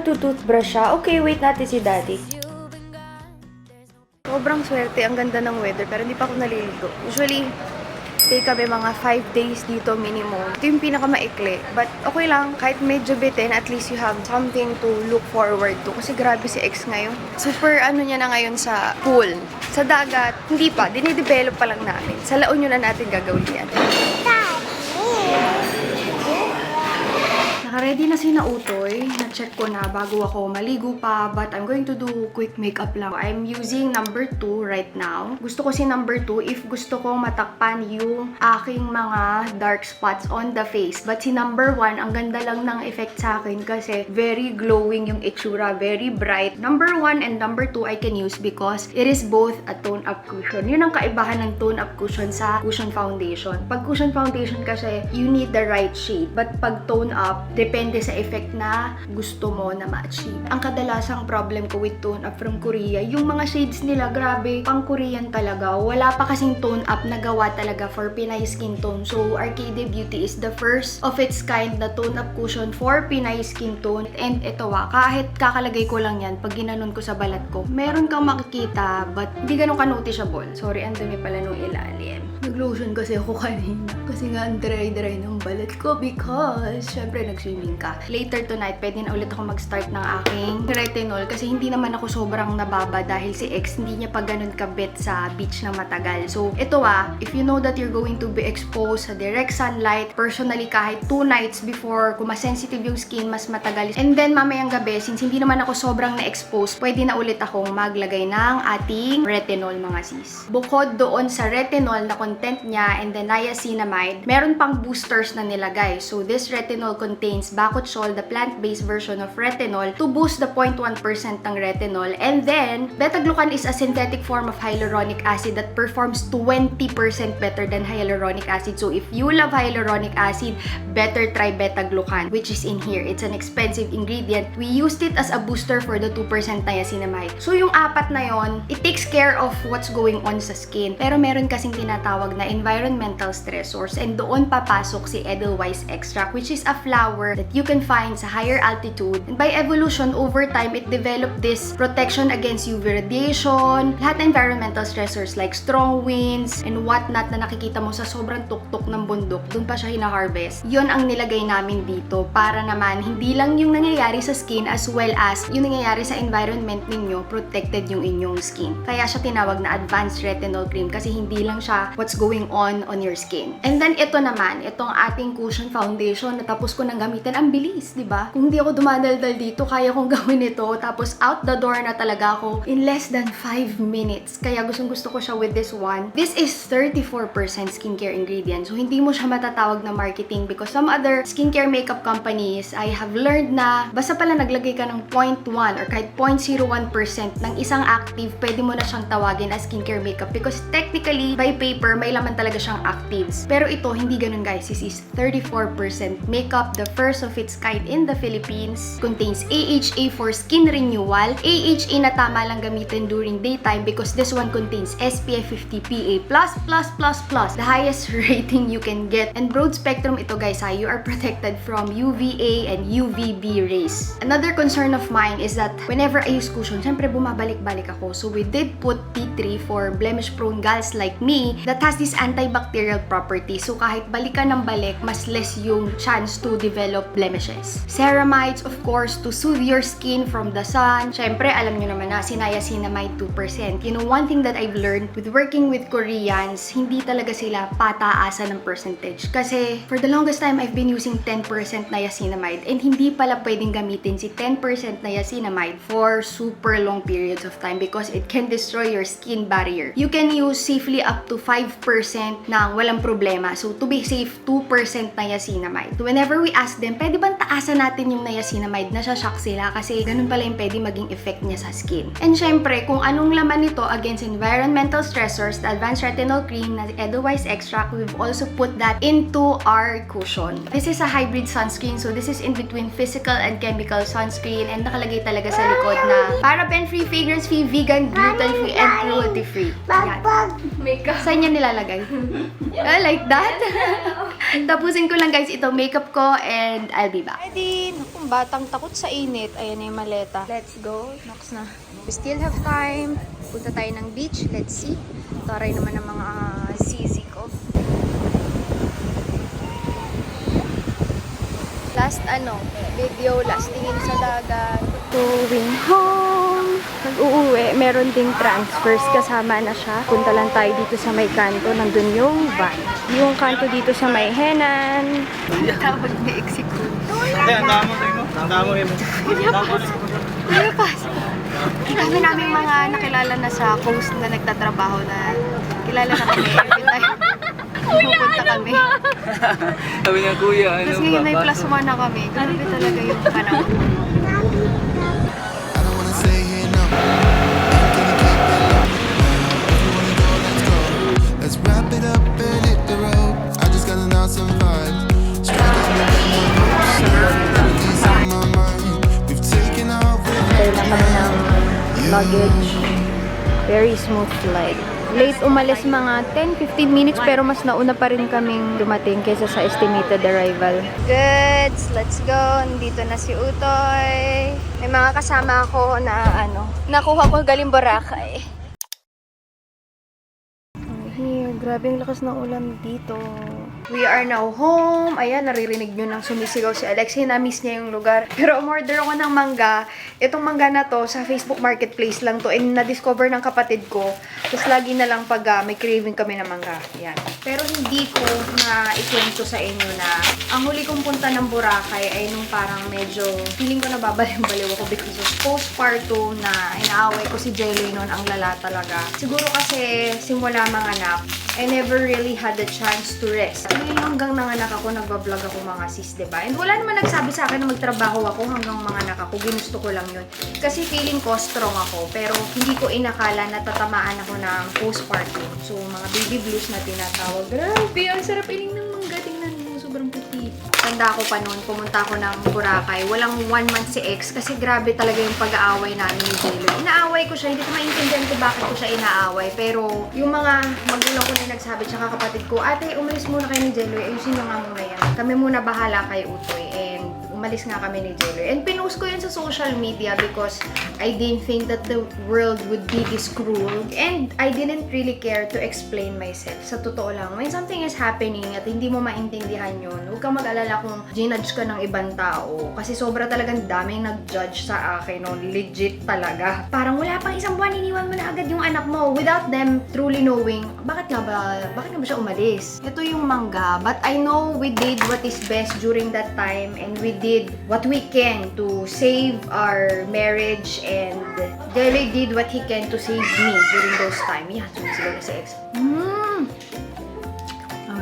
nagtutoothbrush siya. Okay, wait natin si daddy. Sobrang swerte, ang ganda ng weather, pero hindi pa ako naliligo. Usually, stay kami mga 5 days dito minimum. Ito yung pinakamaikli. But okay lang, kahit medyo bitin, at least you have something to look forward to. Kasi grabe si ex ngayon. Super ano niya na ngayon sa pool. Sa dagat, hindi pa. Dinidevelop pa lang namin. Sa La Union na natin gagawin yan. Naka-ready na si Nautoy. Na-check ko na bago ako maligo pa. But I'm going to do quick makeup lang. I'm using number 2 right now. Gusto ko si number 2 if gusto kong matakpan yung aking mga dark spots on the face. But si number 1, ang ganda lang ng effect sa akin kasi very glowing yung itsura. Very bright. Number 1 and number 2 I can use because it is both a tone-up cushion. Yun ang kaibahan ng tone-up cushion sa cushion foundation. Pag cushion foundation kasi, you need the right shade. But pag tone-up, depende sa effect na gusto mo na ma-achieve. Ang kadalasang problem ko with tone-up from Korea, yung mga shades nila, grabe, pang Korean talaga. Wala pa kasing tone-up na gawa talaga for Pinay skin tone. So, Arcade Beauty is the first of its kind na tone-up cushion for Pinay skin tone. And ito kahit kakalagay ko lang yan, pag ginanon ko sa balat ko, meron kang makikita, but hindi ganun ka-noticeable. Sorry, ang dumi pala nung ilalim. Nag-lotion kasi ako kanina. Kasi nga, ang dry-dry ng balat ko because, syempre, nag-swimming ka. Later tonight, pwede na ulit ako mag-start ng aking retinol kasi hindi naman ako sobrang nababa dahil si ex hindi niya pa ganun kabit sa beach na matagal. So, ito if you know that you're going to be exposed sa direct sunlight, personally, kahit 2 nights before, kung mas sensitive yung skin, mas matagal. And then, mamayang gabi, since hindi naman ako sobrang na-expose, pwede na ulit akong maglagay ng ating retinol, mga sis. Bukod doon sa retinol na content niya and the niacinamide, meron pang boosters na nilagay. So, this retinol contains bakuchiol, the plant-based version of retinol, to boost the 0.1% ng retinol. And then, beta-glucan is a synthetic form of hyaluronic acid that performs 20% better than hyaluronic acid. So, if you love hyaluronic acid, better try beta-glucan, which is in here. It's an expensive ingredient. We used it as a booster for the 2% niacinamide. So, yung apat na yon, it takes care of what's going on sa skin. Pero meron kasing tinatawag na environmental stressors, and doon papasok si Edelweiss extract, which is a flower that you can find sa higher altitude. And by evolution, over time, it developed this protection against UV radiation, lahat ng environmental stressors like strong winds and whatnot na nakikita mo sa sobrang tuktok ng bundok, doon pa siya hina-harvest. Yon ang nilagay namin dito para naman hindi lang yung nangyayari sa skin as well as yung nangyayari sa environment ninyo, protected yung inyong skin. Kaya siya tinawag na advanced retinol cream kasi hindi lang siya what's going on your skin. And then ito naman, itong ating cushion foundation na tapos ko nang gamitin, ang bilis, di ba? Kung hindi ako dumadaldal dito, kaya kong gawin ito. Tapos out the door na talaga ako in less than 5 minutes. Kaya gustong-gusto ko siya with this one. This is 34% skincare ingredient. So hindi mo siya matatawag na marketing because some other skincare makeup companies, I have learned na basta pala naglagay ka ng 0.1 or kahit 0.01% ng isang active, pwede mo na siyang tawagin as skincare makeup because technically, by paper, may laman talaga siyang actives. Pero ito, hindi ganun guys. This is 34% makeup, the first of its kind in the Philippines. Contains AHA for skin renewal. AHA na tama lang gamitin during daytime because this one contains SPF 50 PA++++, the highest rating you can get. And broad spectrum ito guys you are protected from UVA and UVB rays. Another concern of mine is that whenever I use cushion, syempre bumabalik-balik ako. So we did put T3 for blemish-prone gals like me that has this antibacterial property. So kahit balikan ng balik, mas less yung chance to develop blemishes. Ceramides, of course, to soothe your skin from the sun. Syempre, alam nyo naman na, niacinamide 2%. You know, one thing that I've learned with working with Koreans, hindi talaga sila pataasan ng percentage. Kasi, for the longest time, I've been using 10% niacinamide and hindi pala pwedeng gamitin si 10% niacinamide for super long periods of time because it can destroy your skin barrier. You can use safely up to 5% nang walang problema. So, to be safe, 2% niacinamide. So, whenever we ask them, pwede bang taasan natin yung niacinamide? Nasashock sila kasi ganun pala yung pwede maging effect niya sa skin. And syempre, kung anong laman nito against environmental stressors, the advanced retinol cream na Edelweiss extract, we've also put that into our cushion. This is a hybrid sunscreen, so this is in between physical and chemical sunscreen, and nakalagay talaga sa likod na paraben-free, fragrance-free, vegan, gluten-free, and cruelty-free. Makeup. Saan niya nilalagay? Like that? Tapusin ko lang guys ito makeup ko and I'll be back. Ready? Naku, batang takot sa init. Ayan na yung maleta. Let's go. Nox na. We still have time. Punta tayo ng beach. Let's see. Taray naman ng mga sisi ko. Last video, last tingin sa dagat. Going home. Pag-uuwi, meron ding transfers. Kasama na siya. Punta lang tayo dito sa may kanto. Nandun yung van. Yung kanto dito sa may Henan. Tawag ni Executive. Ang damo rin mo. Kuya Pas. Kami namin mga nakilala na sa coast na nagtatrabaho na kilala na kami every time. Pupunta kami. Sabi niya, kuya, ano Tapos ba? ngayon may plus one na kami. Grabe talaga yung panahon. I don't wanna stay here, no. I'm gonna keep it low. If you wanna go, let's go. Let's wrap it up and hit the road. I just got an awesome vibe. Struggling with my hopes, melodies on my mind. We've taken our Tayo na kami ng luggage. Very smooth flight. Late umalis mga 10-15 minutes pero mas nauna pa rin kaming dumating kaysa sa estimated arrival. Goods, let's go. Nandito na si Utoy. May mga kasama ako na nakuha ko galing Boracay. Here, grabe ang lakas ng ulan dito. We are now home. Ayan, naririnig nyo nang sumisigaw si Alex. Na-miss niya yung lugar. Pero umorder ako ng mangga. Itong mangga na to, sa Facebook Marketplace lang to. And na-discover ng kapatid ko. Tapos lagi na lang pag may craving kami ng mangga. Yan. Pero hindi ko na ikwento sa inyo na ang huli kong punta ng Boracay ay nung parang medyo feeling ko nababaliw-baliw ako because of postpartum na inaaway ko si Jelly noon. Ang lala talaga. Siguro kasi simula mga anak, I never really had the chance to rest. Ngayon hanggang nanganak ako, nagbablog ako mga sis, diba? And wala naman nagsabi sa akin na magtrabaho ako hanggang mga anak ako. Ginusto ko lang yun. Kasi feeling ko strong ako, pero hindi ko inakala na tatamaan ako ng postpartum. So, mga baby blues na tinatawag. Grabe, ang sarap ining ng mangga. Tingnan mo, sobrang puti. Tanda ko pa noon, pumunta ako ng Boracay. Walang 1 month si ex kasi grabe talaga yung pag-aaway namin ni Jello. Inaaway ko siya, hindi ko maintindihan ko bakit ko siya inaaway. Pero yung mga magulang ko na nagsabi, tsaka kapatid ko, ate, umalis muna kayo ni Jello. Ayusin nyo nga muna yan. Kami muna bahala kay Utoy. And umalis nga kami ni Jello. And pinost ko yun sa social media because I didn't think that the world would be this cruel. And I didn't really care to explain myself. Sa totoo lang, when something is happening at hindi mo maintindihan yun, huwag kang mag-alala kung ginudge ka ng ibang tao. Kasi sobra talagang daming nag-judge sa akin, no? Legit talaga. Parang wala pang isang buwan, iniwan mo na agad yung anak mo without them truly knowing, bakit nga ba siya umalis? Ito yung mangga, but I know we did what is best during that time and we did what we can to save our marriage and Jelly did what he can to save me during those time. Yan, sumisigaw na si ex.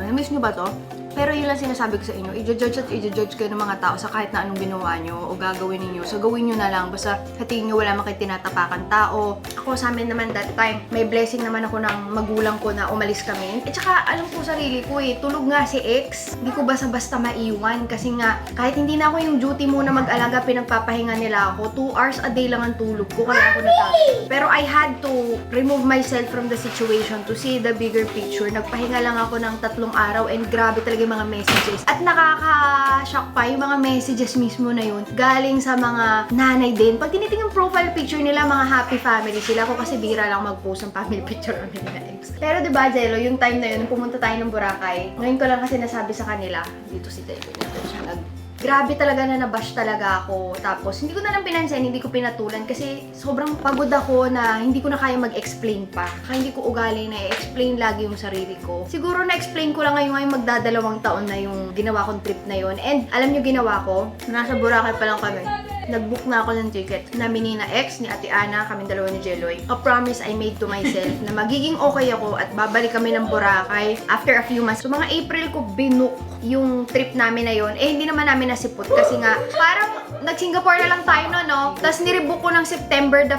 Namiss nyo ba to? Pero yun lang sinasabi ko sa inyo, i-judge at i-judge kayo ng mga tao sa kahit na anong ginawa nyo o gagawin ninyo. So, gawin nyo na lang. Basta hatiin nyo wala makit tinatapakan tao. Ako sa amin naman that time, may blessing naman ako ng magulang ko na umalis kami. At saka, alam ko sarili ko tulog nga si ex. Hindi ko basta-basta maiwan kasi nga, kahit hindi na ako yung duty muna mag-alaga, pinagpapahinga nila ako. 2 hours a day lang ang tulog ko kaya ako natapos. Pero I had to remove myself from the situation to see the bigger picture. Nagpahinga lang ako ng 3 araw and grabe talaga yung mga messages. At nakaka-shock pa yung mga messages mismo na yun. Galing sa mga nanay din. Pag tinitingnan yung profile picture nila, mga happy family sila. Ako kasi bira lang mag-post ng family picture namin nila ex. Pero diba, Jello, yung time na yun, pumunta tayo ng Boracay, ngayon ko lang kasi nasabi sa kanila, dito si Jello, dito siya grabe talaga na nabash talaga ako. Tapos, hindi ko na lang pinansin, hindi ko pinatulan kasi sobrang pagod ako na hindi ko na kaya mag-explain pa. Kaya hindi ko ugali na i-explain lagi yung sarili ko. Siguro na-explain ko lang ngayon magdadalawang taon na yung ginawa kong trip na yun. And alam nyo ginawa ko, nasa Boracay pa lang kami. Nag-book na ako ng ticket. Namin ni na ex, ni Ate Ana, kaming dalawa ni Jeloy. A promise I made to myself na magiging okay ako at babalik kami ng Boracay after a few months. So mga April ko binook yung trip namin na yun. Hindi naman namin nasipot kasi nga parang nag-Singapore na lang tayo no? Tapos nirebook ko ng September the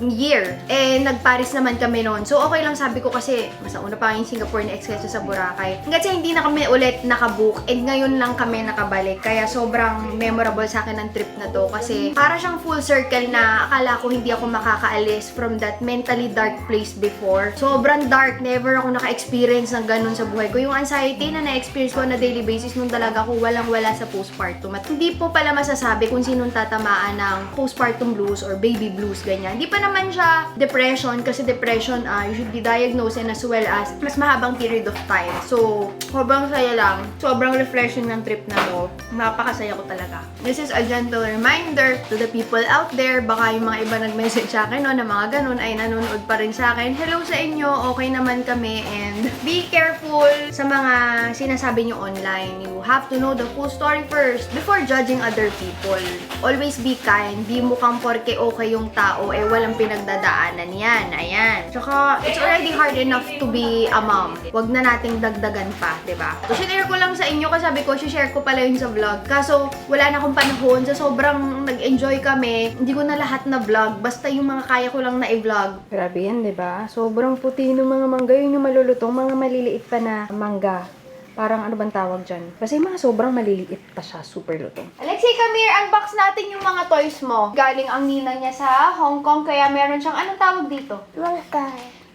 year. Nag-Paris naman kami noon. So, okay lang sabi ko kasi mas una pa yung Singapore ni ex kaysa sa Boracay. Hanggat sa hindi na kami ulit nakabook and ngayon lang kami nakabalik. Kaya sobrang memorable sa akin ang trip na to kasi para siyang full circle na akala ko hindi ako makakaalis from that mentally dark place before. Sobrang dark. Never ako naka-experience ng ganun sa buhay ko. Yung anxiety na na-experience ko na daily basis nung talaga ko walang-wala sa postpartum. At hindi po pala masasabi kung sinong tatamaan ng postpartum blues or baby blues, ganyan. Hindi pa naman siya depression kasi depression you should be diagnosed and as well as mas mahabang period of time. So, sobrang saya lang. Sobrang refreshing ng trip na to. Napakasaya ko talaga. This is a gentle reminder to the people out there. Baka yung mga iba nag-message sa akin na mga ganun ay nanonood pa rin sa akin. Hello sa inyo. Okay naman kami and be careful sa mga sinasabi nyo online. You have to know the full story first before judging other people. Always be kind. Di mukhang porke okay yung tao walang pinagdadaanan yan. Ayan. Tsaka, it's already hard enough to be a mom. Wag na nating dagdagan pa, diba? So, share ko lang sa inyo kasi sabi ko, share ko pala yun sa vlog. Kaso, wala na akong panahon. So, sobrang nag-enjoy kami. Hindi ko na lahat na vlog. Basta yung mga kaya ko lang na i-vlog. Grabe yan, di ba? Sobrang puti ng mga mangga. Yun yung malulutong, mga maliliit pa na mangga. Parang ano bang tawag dyan? Kasi yung mga sobrang maliliit pa siya. Super lutong. Alexei, come here. Unbox natin yung mga toys mo. Galing ang ninang niya sa Hong Kong, kaya meron siyang, anong tawag dito?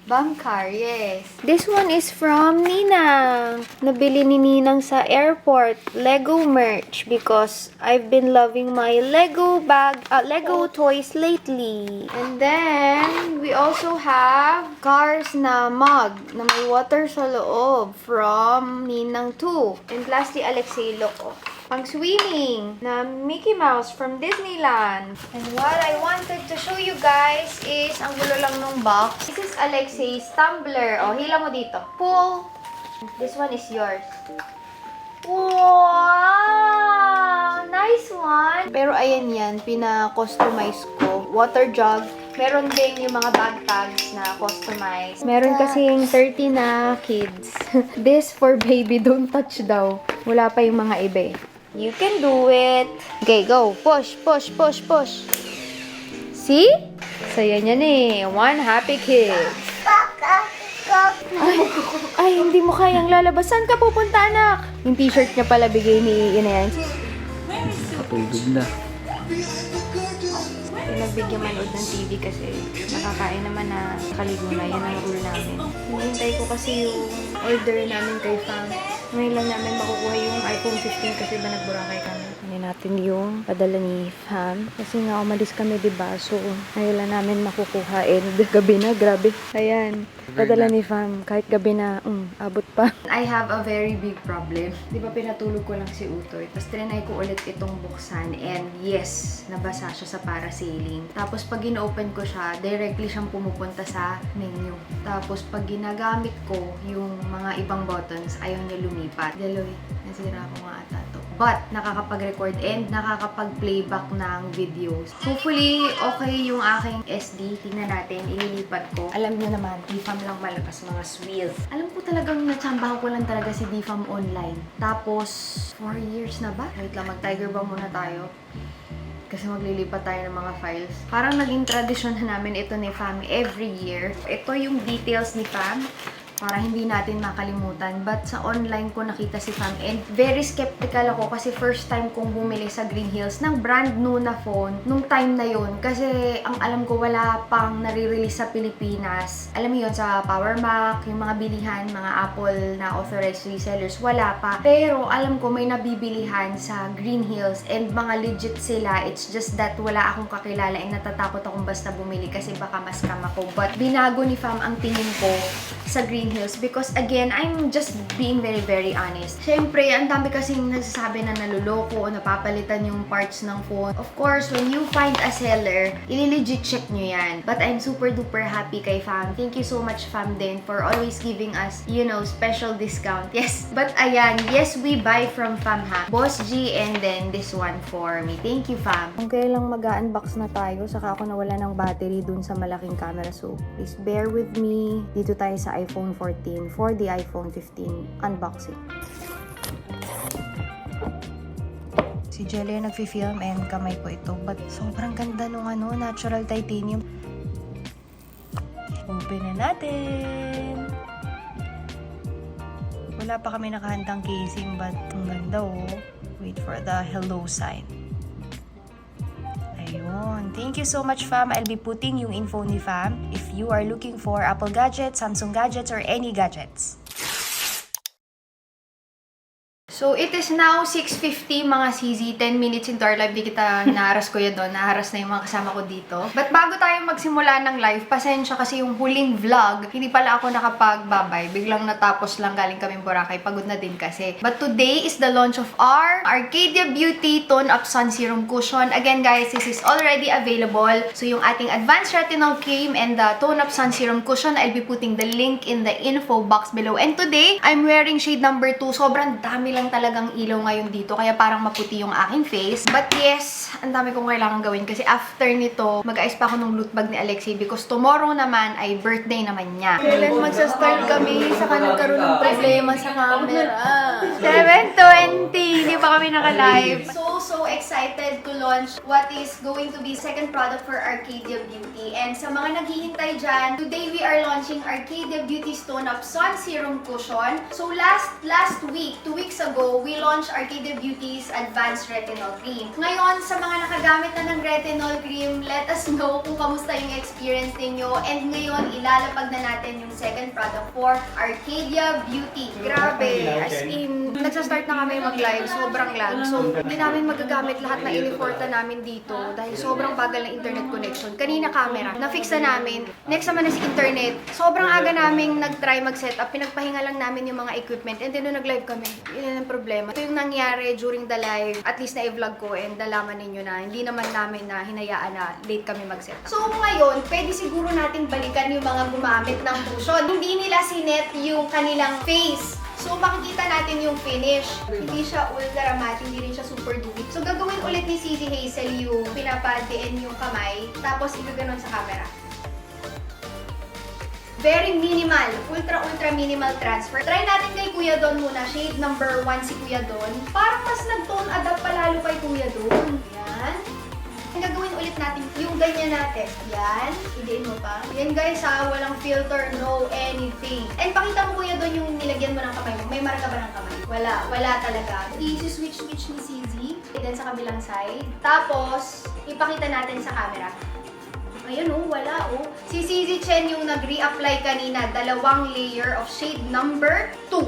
Bangkar, yes. This one is from Ninang. Nabili ni Ninang sa airport. Lego merch because I've been loving my Lego Lego toys lately. And then, we also have Cars na mug na may water sa loob from Ninang too. And lastly, Alexei, look, oh. Pang swimming na Mickey Mouse from Disneyland. And what I wanted to show you guys is ang gulo lang nung box. This is Alexei's tumbler. Oh, hila mo dito. Pull. This one is yours. Wow! Nice one! Pero ayan yan, pina-customize ko. Water jug. Meron din yung mga bag tags na customized. Meron kasing 30 na kids. This for baby, don't touch daw. Wala pa yung mga iba eh. You can do it. Okay, go. Push, push, push, push. See? Saya niyan eh. One happy kid. Ay, hindi mo kayang lalabas. Saan ka pupunta, anak? Yung t-shirt niya pala bigay ni Inayan. Patulog na. Nagbigyan manood ng TV kasi nakakain naman na kaligo na. Yan ang rule namin. Hinihintay ko kasi yung order namin kay Fam. Ngayon lang namin makukuha yung iPhone 15 kasi ba nag-Boracay kami. Ngayon natin yung padala ni Fam. Kasi nga umalis kami, diba? So, ngayon lang namin makukuha. And gabi na, grabe. Ayan. Padala ni Fam. Kahit gabi na, abot pa. I have a very big problem. Di ba pinatulog ko lang si Utoy? Tapos trinay ko ulit itong buksan. And yes, nabasa siya sa parasailing. Tapos pag in-open ko siya, directly siyang pumupunta sa menu. Tapos pag ginagamit ko yung mga ibang buttons, ayaw niya lumipat. Daloy, nasira ko nga ata to. But, nakakapag-record and nakakapag-playback ng videos. Hopefully, okay yung aking SD. Tingnan natin, ililipat ko. Alam niyo naman, DFAM lang malakas mga swill. Alam ko talagang natsambahan ko lang talaga si DFAM online. Tapos, 4 years na ba? Wait lang, mag-tiger ba muna tayo? Kasi maglilipat tayo ng mga files. Parang naging tradisyon na namin ito ni Fam every year. Ito yung details ni Fam. Para hindi natin makalimutan. But sa online ko nakita si Fam and very skeptical ako kasi first time kong bumili sa Green Hills ng brand new na phone nung time na yun. Kasi ang alam ko wala pang nare-release sa Pilipinas. Alam mo yun, sa Power Mac, yung mga bilihan, mga Apple na authorized resellers, wala pa. Pero alam ko may nabibilihan sa Green Hills and mga legit sila. It's just that wala akong kakilala and natatakot akong basta bumili kasi baka ma-scam ako. But binago ni Fam ang tingin ko sa Green Hills because again, I'm just being very, very honest. Siyempre, ang dami kasing nagsasabi na naluloko o napapalitan yung parts ng phone. Of course, when you find a seller, ili-legit check nyo yan. But I'm super duper happy kay Fam. Thank you so much, Fam, din for always giving us, you know, special discount. Yes, but ayan, yes, we buy from Fam ha. Boss G and then this one for me. Thank you, Fam. Kung kailang mag-unbox na tayo, saka ako nawala ng battery dun sa malaking camera. So, please bear with me. Dito tayo sa iPhone 14 for the iPhone 15 unboxing. Si Jelly nagfi-film and kamay ko ito. But sobrang ganda nung natural titanium. Open na natin. Wala pa kami nakahandang casing but ang ganda oh. Wait for the hello sign. Ayun. Thank you so much, fam. I'll be putting yung info ni fam if you are looking for Apple gadgets, Samsung gadgets, or any gadgets. So, it is now 6:50 mga CZ. 10 minutes into our live. Di kita naharas ko doon. Naharas na yung mga kasama ko dito. But bago tayo magsimula ng live, pasensya kasi yung huling vlog, hindi pala ako nakapagbabay. Biglang natapos lang galing kaming Boracay. Pagod na din kasi. But today is the launch of our Arcadia Beauty Tone Up Sun Serum Cushion. Again guys, this is already available. So, yung ating Advanced Retinol Cream and the Tone Up Sun Serum Cushion, I'll be putting the link in the info box below. And today, I'm wearing shade number 2. Sobrang dami lang talagang ilaw ngayon dito, kaya parang maputi yung aking face. But yes, ang dami kong kailangan gawin kasi after nito, mag-ayos pa ako ng loot bag ni Alexei because tomorrow naman ay birthday naman niya. Kailan magsa-start kami, saka nagkaroon ng problema sa camera. 7:20, hindi pa kami naka-live. So excited to launch what is going to be second product for Arcadia Beauty. And sa mga naghihintay dyan, today we are launching Arcadia Beauty Tone Up Sun Serum Cushion. So last week, 2 weeks ago, we launched Arcadia Beauty's Advanced Retinol Cream. Ngayon, sa mga nakagamit na ng retinol cream, let us know kung kamusta yung experience ninyo. And ngayon, ilalapag na natin yung second product for Arcadia Beauty. Grabe, as in, nagsa-start na kami mag-live, sobrang lag. So, hindi namin magagamit lahat na iniporta namin dito dahil sobrang bagal na internet connection. Kanina camera, na-fix na namin. Next naman na si internet. Sobrang aga naming nag-try mag-setup. Pinagpahinga lang namin yung mga equipment. And then, nung nag-live kami, yun ang problema. Ito yung nangyari during the live, at least na i-vlog ko and nalaman ninyo na hindi naman namin na hinayaan na late kami mag-setup. So ngayon, pwede siguro natin balikan yung mga gumamit ng cushion. Hindi nila sinet yung kanilang face. So makikita natin yung finish. Hindi siya ultra matte, hindi rin siya super dewy. So gagawin ulit ni CZ Hazel yung pinapantiin yung kamay, tapos igaganon sa camera. Very minimal. Ultra minimal transfer. Try natin kay Kuya Don muna. Shade number 1 si Kuya Don. Parang mas nag-tone adapt palalo kay Kuya Don. Yan. Ang gagawin ulit natin yung ganyan natin. Yan. Idiin mo pa. Yan guys ha. Walang filter. No anything. And pakita mo Kuya Don yung nilagyan mo ng kamay mo. May marka ba ng kamay? Wala. Wala talaga. Easy switch ni CZ. And then sa kabilang side. Tapos, ipakita natin sa camera. Ayun oh, wala oh. Si CZ Chen yung nag-reapply kanina, 2 layer of shade number 2.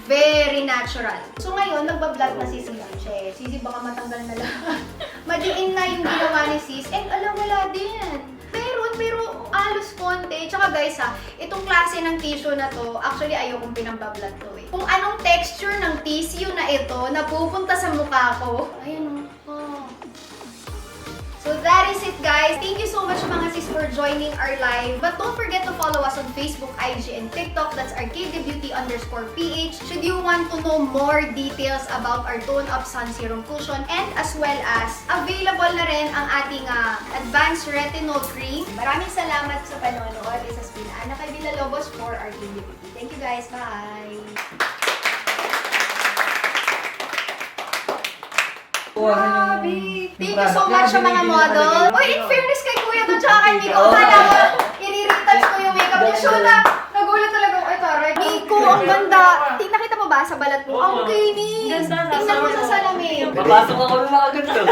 Very natural. So ngayon, nagbablot na si CZ Chen. CZ baka matanggal na lang. Madiin na yung ginawa ni sis. And alam, wala din. Pero alos konti. Tsaka guys ha, itong klase ng tissue na to, actually ayaw kong pinambablot to eh. Kung anong texture ng tissue na ito, napupunta sa mukha ko. Ayun oh. So that is it guys. Thank you so much mga sis for joining our live. But don't forget to follow us on Facebook, IG, and TikTok. That's ArcadiaBeauty_PH. Should you want to know more details about our Tone Up Sun Serum Cushion, and as well as available na rin ang ating Advanced Retinol Cream. Maraming salamat sa panonood. This has been Ana Villalobos for Arcadia Beauty. Thank you guys. Bye! Grabe! Thank you so much sa mga model. Uy, in fairness kay Kuya doon tsaka kay Miko, akala ko, i-retouch ko yung makeup niya. Show na! Nagulat talaga ako. Ay, taray. Miko, ang ganda! Nakita mo ba sa balat mo? Ang kinis! Tingnan mo sa salamin. Papasok ako ng mga ganito.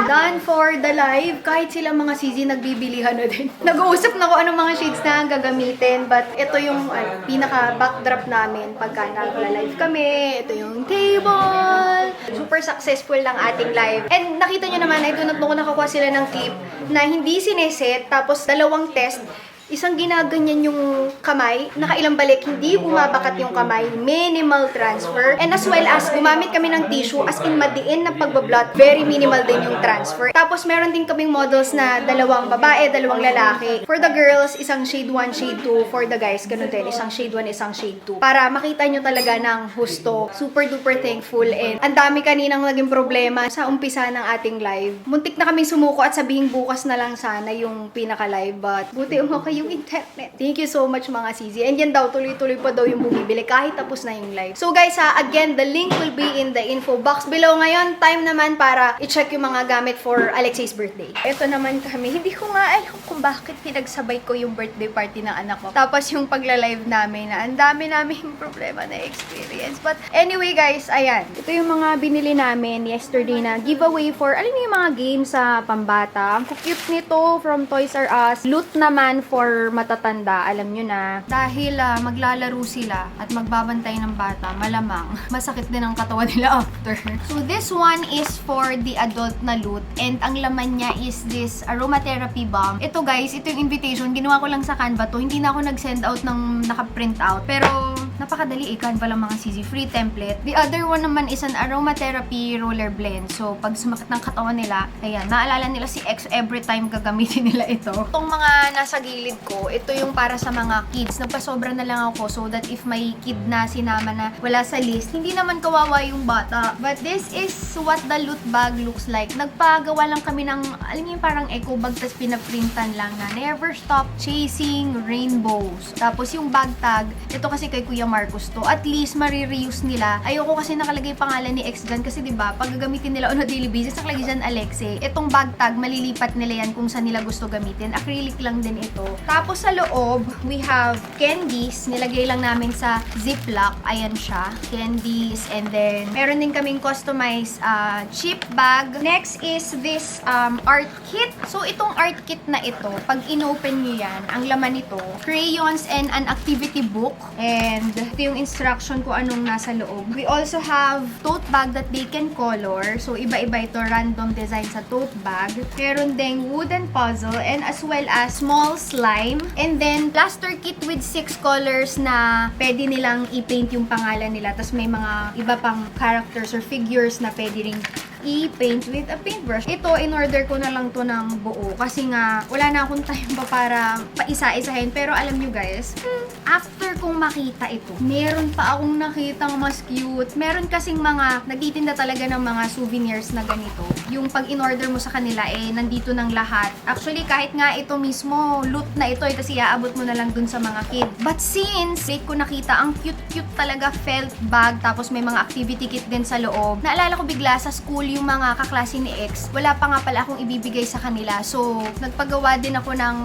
Done for the live. Kahit sila mga CZ, nagbibilihan na din. Nag-uusap na kung anong mga shades na gagamitin. But ito yung pinaka-backdrop namin pagka nag-live kami. Ito yung table. Super successful lang ating live. And nakita nyo naman, I do not know kung nakakuha sila ng clip na hindi sineset. Tapos 2 test. Isang ginaganyan yung kamay, nakailang balik, hindi bumabakat yung kamay, minimal transfer. And as well as, gumamit kami ng tissue, as in madiin na pagbablot, very minimal din yung transfer. Tapos meron din kaming models na 2 babae, 2 lalaki. For the girls, isang shade 1, shade 2. For the guys, ganun din, isang shade 1, isang shade 2. Para makita nyo talaga ng husto. Super duper thankful. And ang dami kaninang naging problema sa umpisa ng ating live. Muntik na kami sumuko at sabihin bukas na lang sana yung pinaka-live. But buti umakayo yung internet. Thank you so much mga Sisi. And yan daw, tuloy-tuloy pa daw yung bumibili kahit tapos na yung live. So guys again, the link will be in the info box below. Ngayon, time naman para i-check yung mga gamit for Alexei's birthday. Ito naman kami. Hindi ko nga alam kung bakit pinagsabay ko yung birthday party ng anak ko. Tapos yung pagla-live namin na ang dami naming problema na experience. But anyway guys, ayan. Ito yung mga binili namin yesterday na giveaway for, alam niyo yung mga games sa pambata. Ang cute nito from Toys R Us. Loot naman for matatanda. Alam nyo na. Dahil maglalaro sila at magbabantay ng bata, malamang masakit din ang katawan nila after. So this one is for the adult na loot and ang laman niya is this aromatherapy balm. Ito guys, ito yung invitation. Ginawa ko lang sa Canva to. Hindi na ako nag-send out ng naka-print out. Pero napakadali Canva lang mga Sisi. Free template. The other one naman is an aromatherapy roller blend. So pag sumakit ng katawan nila, ayan, naalala nila si X every time gagamitin nila ito. Itong mga nasa gilid ko, ito yung para sa mga kids. Nagpasobra na lang ako so that if may kid na sinama na wala sa list, hindi naman kawawa yung bata. But this is what the loot bag looks like. Nagpagawa lang kami ng, alam niyo yung parang eco bag, tas pinaprintan lang na never stop chasing rainbows. Tapos yung bag tag, ito kasi kay Kuya Marcos to. At least marireuse nila. Ayoko kasi nakalagay pangalan ni X dyan kasi diba, pag gagamitin nila on a daily basis, nakalagay dyan Alexei. Itong bag tag, malilipat nila yan kung saan nila gusto gamitin. Acrylic lang din ito. Tapos sa loob, we have candies. Nilagay lang namin sa ziplock. Ayan siya. Candies. And then, meron din kaming customized chip bag. Next is this art kit. So, itong art kit na ito, pag inopen nyo yan, ang laman nito, crayons and an activity book. And ito yung instruction ko anong nasa loob. We also have tote bag that they can color. So, iba-iba ito, random design sa tote bag. Meron ding wooden puzzle and as well as small slime. And then, plaster kit with 6 colors na pwede nilang i-paint yung pangalan nila. Tapos may mga iba pang characters or figures na pwede ring i-paint with a paintbrush. Ito, in-order ko na lang to ng buo. Kasi nga, wala na akong time pa para paisa-isahin. Pero alam nyo guys, after kong makita ito, meron pa akong nakitang mas cute. Meron kasing mga, nagtitinda talaga ng mga souvenirs na ganito. Yung pag in-order mo sa kanila, nandito ng lahat. Actually, kahit nga ito mismo, loot na ito, kasi iaabot mo na lang dun sa mga kid. But since, late ko nakita, ang cute-cute talaga felt bag, tapos may mga activity kit din sa loob. Naalala ko bigla sa school, yung mga kaklase ni X, wala pa nga pala akong ibibigay sa kanila. So, nagpagawa din ako ng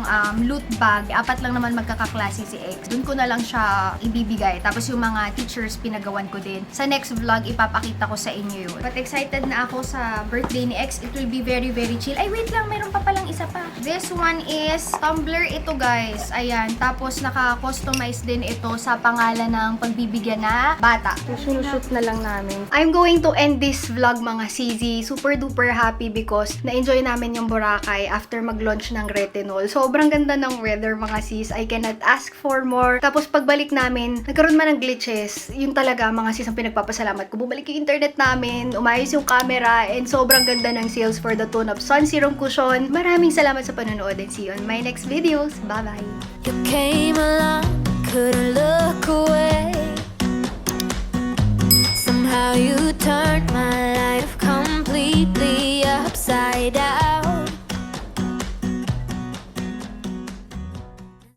loot bag. 4 lang naman magkakaklase si X. Doon ko na lang siya ibibigay. Tapos yung mga teachers, pinagawan ko din. Sa next vlog, ipapakita ko sa inyo yun. But excited na ako sa birthday ni X. It will be very, very chill. Ay, wait lang. Meron pa palang isa pa. This one is tumbler ito, guys. Ayan. Tapos, naka-customize din ito sa pangalan ng pagbibigyan na bata. Susunod na lang namin. I'm going to end this vlog, mga sis. Super duper happy because na-enjoy namin yung Boracay after mag-launch ng Retinol. Sobrang ganda ng weather mga sis. I cannot ask for more. Tapos pagbalik namin, nagkaroon man ng glitches. Yun talaga mga sis ang pinagpapasalamat ko. Bumalik yung internet namin, umayos yung camera, and sobrang ganda ng sales for the tune of Sun Serum Cushion. Maraming salamat sa panonood and see you on my next videos. Bye-bye! You came along, couldn't